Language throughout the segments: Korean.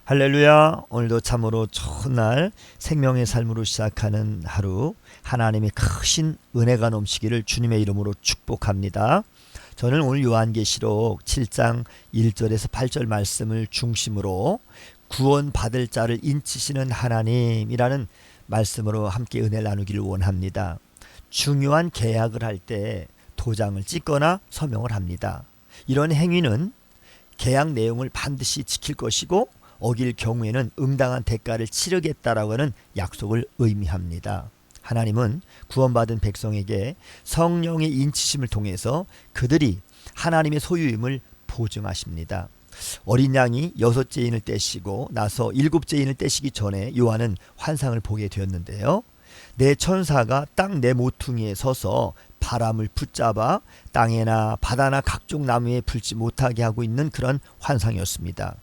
할렐루야. 오늘도 참으로 좋은 날 생명의 삶으로 시작하는 하루 하나님의 크신 은혜가 넘치기를 주님의 이름으로 축복합니다. 저는 오늘 요한계시록 7장 1절에서 8절 말씀을 중심으로 구원받을 자를 인치시는 하나님이라는 말씀으로 함께 은혜를 나누기를 원합니다. 중요한 계약을 할 때 도장을 찍거나 서명을 합니다. 이런 행위는 계약 내용을 반드시 지킬 것이고 어길 경우에는 응당한 대가를 치르겠다라고 하는 약속을 의미합니다. 하나님은 구원받은 백성에게 성령의 인치심을 통해서 그들이 하나님의 소유임을 보증하십니다. 어린 양이 6째 인을 떼시고 나서 7째 인을 떼시기 전에 요한은 환상을 보게 되었는데요. 네 천사가 땅 네 모퉁이에 서서 바람을 붙잡아 땅에나 바다나 각종 나무에 불지 못하게 하고 있는 그런 환상이었습니다.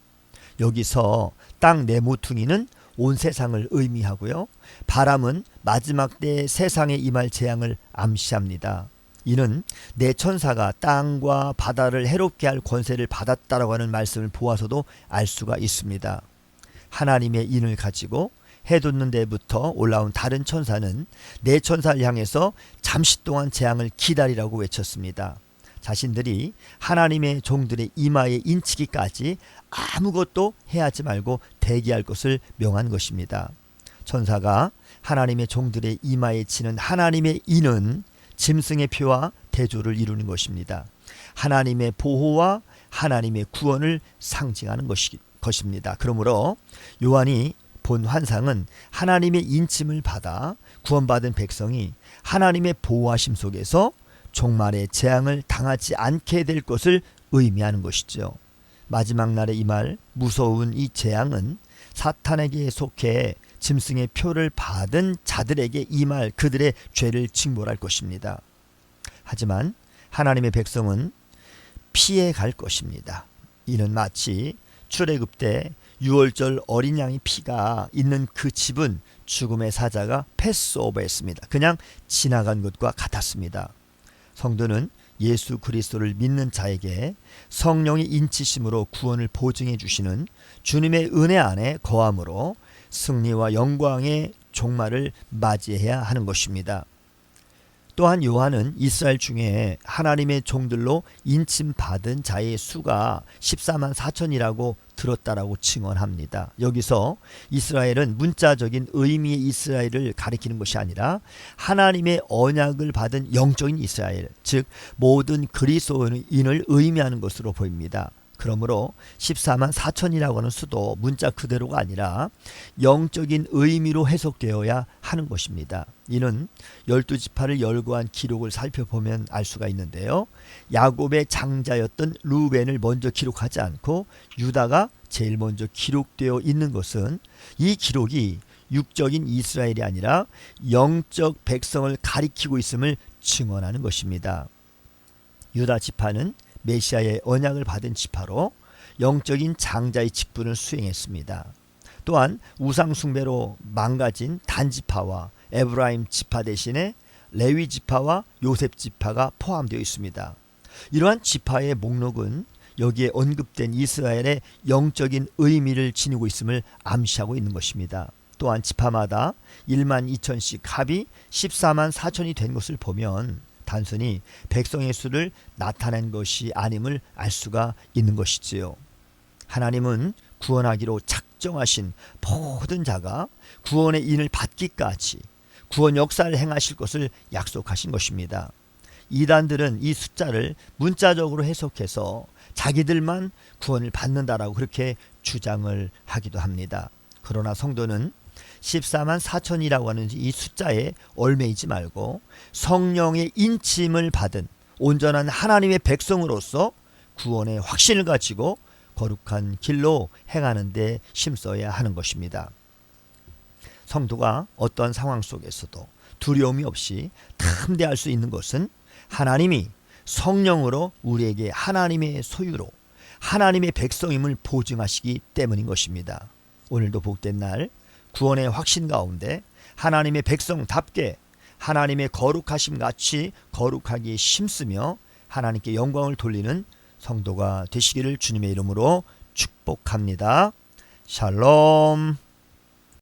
여기서 땅 네 모퉁이는 온 세상을 의미하고요. 바람은 마지막 때 세상에 임할 재앙을 암시합니다. 이는 네 천사가 땅과 바다를 해롭게 할 권세를 받았다라고 하는 말씀을 보아서도 알 수가 있습니다. 하나님의 인을 가지고 해돋는 데부터 올라온 다른 천사는 네 천사를 향해서 잠시 동안 재앙을 기다리라고 외쳤습니다. 자신들이 하나님의 종들의 이마에 인치기까지 아무것도 해하지 말고 대기할 것을 명한 것입니다. 천사가 하나님의 종들의 이마에 치는 하나님의 인은 짐승의 표와 대조를 이루는 것입니다. 하나님의 보호와 하나님의 구원을 상징하는 것입니다. 그러므로 요한이 본 환상은 하나님의 인침을 받아 구원받은 백성이 하나님의 보호하심 속에서 종말의 재앙을 당하지 않게 될 것을 의미하는 것이죠. 마지막 날에 임할 무서운 이 재앙은 사탄에게 속해 짐승의 표를 받은 자들에게 임할 그들의 죄를 징벌할 것입니다. 하지만 하나님의 백성은 피해 갈 것입니다. 이는 마치 출애굽 때 6월절 어린 양의 피가 있는 그 집은 죽음의 사자가 패스오버했습니다. 그냥 지나간 것과 같았습니다. 성도는 예수 그리스도를 믿는 자에게 성령의 인치심으로 구원을 보증해 주시는 주님의 은혜 안에 거함으로 승리와 영광의 종말을 맞이해야 하는 것입니다. 또한 요한은 이스라엘 중에 하나님의 종들로 인침받은 자의 수가 14만 4천이라고 들었다라고 증언합니다. 여기서 이스라엘은 문자적인 의미의 이스라엘을 가리키는 것이 아니라 하나님의 언약을 받은 영적인 이스라엘, 즉 모든 그리스도인을 의미하는 것으로 보입니다. 그러므로 14만 4천이라고 하는 수도 문자 그대로가 아니라 영적인 의미로 해석되어야 하는 것입니다. 이는 12지파를 열거한 기록을 살펴보면 알 수가 있는데요. 야곱의 장자였던 루벤을 먼저 기록하지 않고 유다가 제일 먼저 기록되어 있는 것은 이 기록이 육적인 이스라엘이 아니라 영적 백성을 가리키고 있음을 증언하는 것입니다. 유다 지파는 메시아의 언약을 받은 지파로 영적인 장자의 직분을 수행했습니다. 또한 우상 숭배로 망가진 단 지파와 에브라임 지파 대신에 레위 지파와 요셉 지파가 포함되어 있습니다. 이러한 지파의 목록은 여기에 언급된 이스라엘의 영적인 의미를 지니고 있음을 암시하고 있는 것입니다. 또한 지파마다 1만 2천씩 합이 14만 4천이 된 것을 보면 단순히 백성의 수를 나타낸 것이 아님을 알 수가 있는 것이지요. 하나님은 구원하기로 작정하신 모든 자가 구원의 인을 받기까지 구원 역사를 행하실 것을 약속하신 것입니다. 이단들은 이 숫자를 문자적으로 해석해서 자기들만 구원을 받는다라고 그렇게 주장을 하기도 합니다. 그러나 성도는 14만 4천이라고 하는 이 숫자에 얽매이지 말고 성령의 인침을 받은 온전한 하나님의 백성으로서 구원의 확신을 가지고 거룩한 길로 행하는 데 힘써야 하는 것입니다. 성도가 어떤 상황 속에서도 두려움이 없이 담대할 수 있는 것은 하나님이 성령으로 우리에게 하나님의 소유로 하나님의 백성임을 보증하시기 때문인 것입니다. 오늘도 복된 날 구원의 확신 가운데 하나님의 백성답게 하나님의 거룩하심 같이 거룩하게 힘쓰며 하나님께 영광을 돌리는 성도가 되시기를 주님의 이름으로 축복합니다. 샬롬.